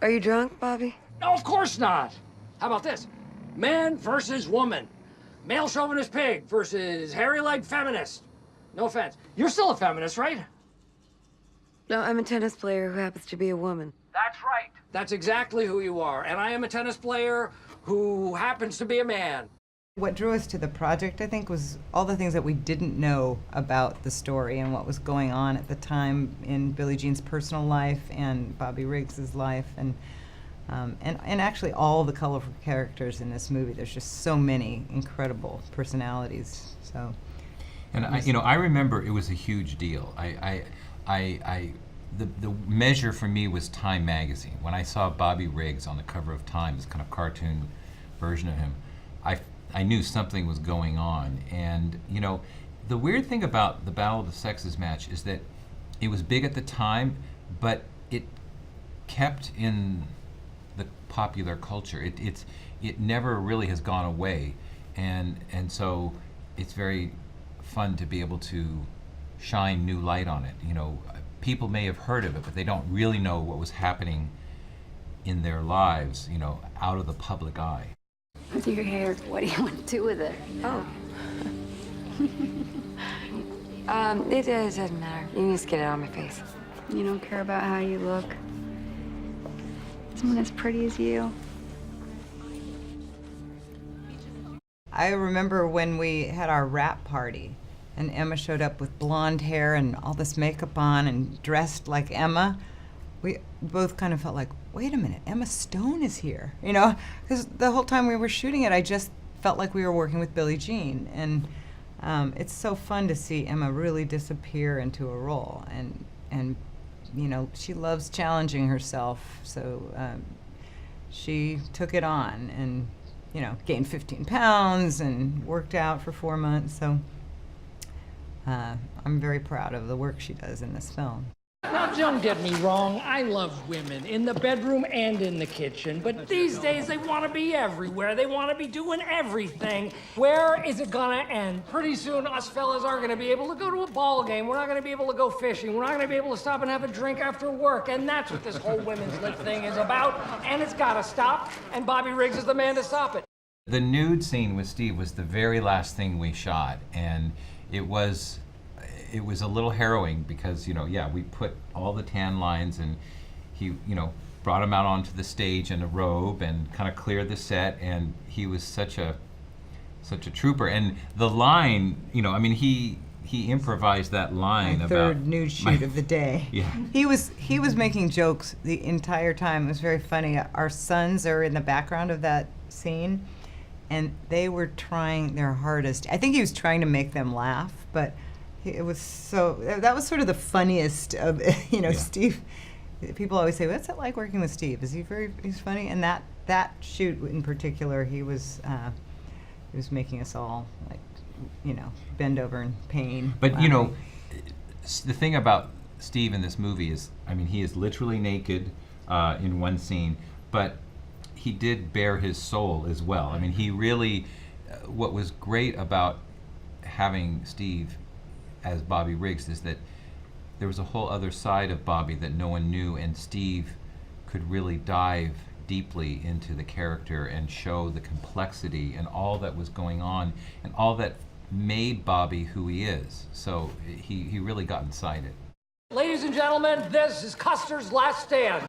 Are you drunk, Bobby? No, of course not. How about this? Man versus woman. Male chauvinist pig versus hairy-legged feminist. No offense. You're still a feminist, right? No, I'm a tennis player who happens to be a woman. That's right. That's exactly who you are. And I am a tennis player who happens to be a man. What drew us to the project, I think, was all the things that we didn't know about the story and what was going on at the time in Billie Jean's personal life and Bobby Riggs's life, and actually all the colorful characters in this movie. There's just so many incredible personalities. So, and I remember it was a huge deal. The measure for me was Time magazine. When I saw Bobby Riggs on the cover of Time, this kind of cartoon version of him, I knew something was going on. And the weird thing about the Battle of the Sexes match is that it was big at the time, but it kept in the popular culture. It never really has gone away, and so it's very fun to be able to shine new light on it. People may have heard of it, but they don't really know what was happening in their lives, out of the public eye. With your hair, what do you want to do with it? Oh. It doesn't matter. You can just get it on my face. You don't care about how you look? Someone as pretty as you? I remember when we had our wrap party and Emma showed up with blonde hair and all this makeup on and dressed like Emma. We both kind of felt like, wait a minute, Emma Stone is here, because the whole time we were shooting it, I just felt like we were working with Billie Jean, and it's so fun to see Emma really disappear into a role, and she loves challenging herself, so she took it on and gained 15 pounds and worked out for 4 months, so I'm very proud of the work she does in this film. Now, don't get me wrong. I love women in the bedroom and in the kitchen. But these days, they want to be everywhere. They want to be doing everything. Where is it going to end? Pretty soon, us fellas aren't going to be able to go to a ball game. We're not going to be able to go fishing. We're not going to be able to stop and have a drink after work. And that's what this whole women's lib thing is about. And it's got to stop. And Bobby Riggs is the man to stop it. The nude scene with Steve was the very last thing we shot. And it was a little harrowing because, we put all the tan lines and he, brought him out onto the stage in a robe and kind of cleared the set, and he was such a trooper. And the line, he improvised that line My about third nude shoot of the day. Yeah. He was making jokes the entire time. It was very funny. Our sons are in the background of that scene, and they were trying their hardest. I think he was trying to make them laugh, but that was sort of the funniest of, Yeah. Steve. People always say, what's it like working with Steve? He's funny? And that shoot in particular, he was making us all bend over in pain. But the thing about Steve in this movie is, he is literally naked in one scene, but he did bare his soul as well. He really, what was great about having Steve as Bobby Riggs is that there was a whole other side of Bobby that no one knew, and Steve could really dive deeply into the character and show the complexity and all that was going on and all that made Bobby who he is. So he really got inside it. Ladies and gentlemen, this is Custer's last stand.